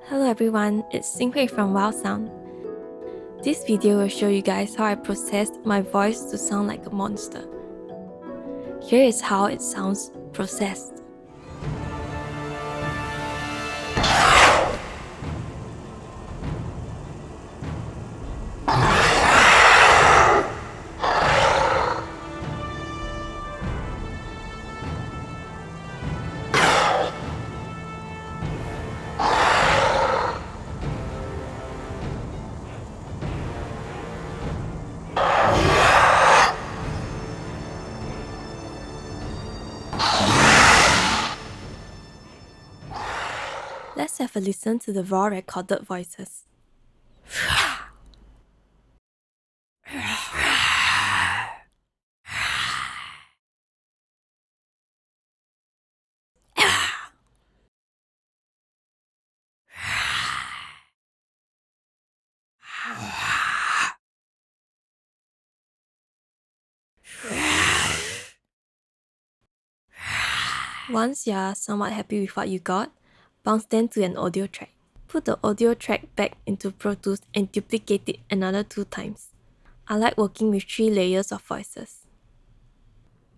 Hello everyone, it's Xinghui from Wow Sound. This video will show you guys how I processed my voice to sound like a monster. Here is how it sounds processed. Let's have a listen to the raw recorded voices. Once you're somewhat happy with what you got, bounce them to an audio track. Put the audio track back into Pro Tools and duplicate it another 2 times. I like working with 3 layers of voices.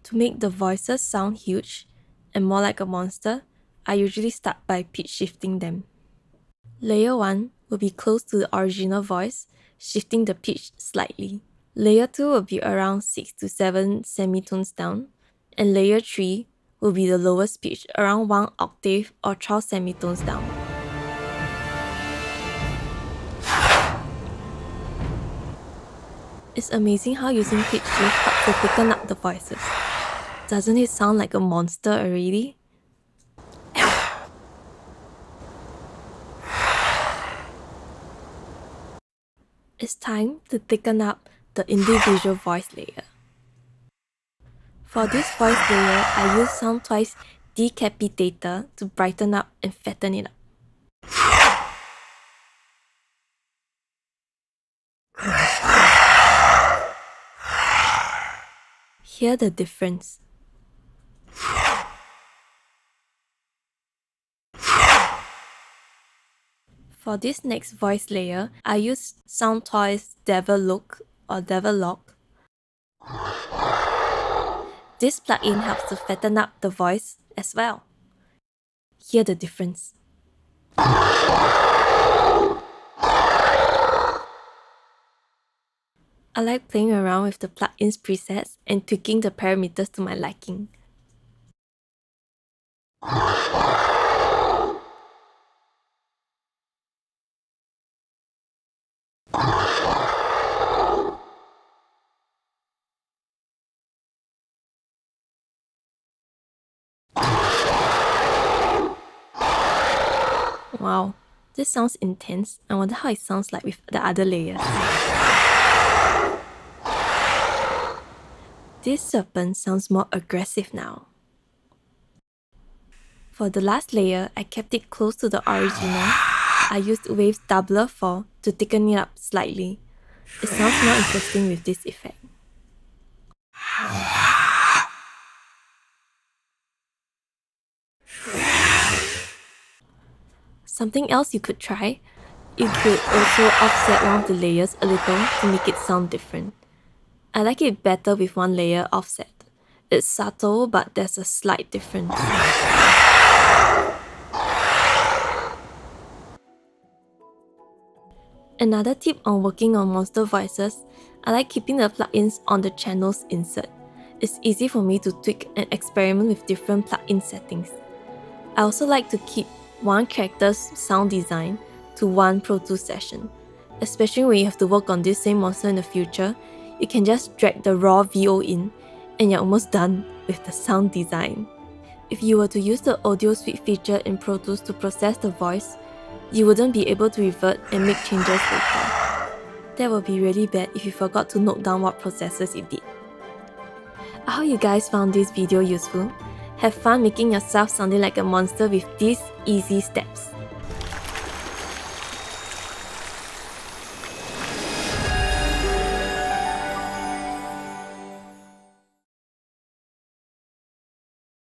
To make the voices sound huge and more like a monster, I usually start by pitch shifting them. Layer 1 will be close to the original voice, shifting the pitch slightly. Layer 2 will be around 6 to 7 semitones down, and layer 3 will be the lowest pitch, around 1 octave or 12 semitones down. It's amazing how using pitch shift helps to thicken up the voices. Doesn't it sound like a monster already? It's time to thicken up the individual voice layer. For this voice layer, I use Sound Twice Decapitator to brighten up and fatten it up. Hear the difference. For this next voice layer, I use Sound Twice Devil Look or Devil Lock. This plugin helps to fatten up the voice as well. Hear the difference. I like playing around with the plugin's presets and tweaking the parameters to my liking. Wow, this sounds intense. I wonder how it sounds like with the other layers. This Serpent sounds more aggressive now. For the last layer, I kept it close to the original. I used Wave's Doubler 4 to thicken it up slightly. It sounds more interesting with this effect. Something else you could try, you could also offset one of the layers a little to make it sound different. I like it better with 1 layer offset. It's subtle, but there's a slight difference. Another tip on working on monster voices, I like keeping the plugins on the channel's insert. It's easy for me to tweak and experiment with different plugin settings. I also like to keep one character's sound design to 1 Pro Tools session. Especially when you have to work on this same monster in the future, you can just drag the raw VO in and you're almost done with the sound design. If you were to use the audio suite feature in Pro Tools to process the voice, you wouldn't be able to revert and make changes later. That would be really bad if you forgot to note down what processes you did. I hope you guys found this video useful. Have fun making yourself sounding like a monster with these easy steps.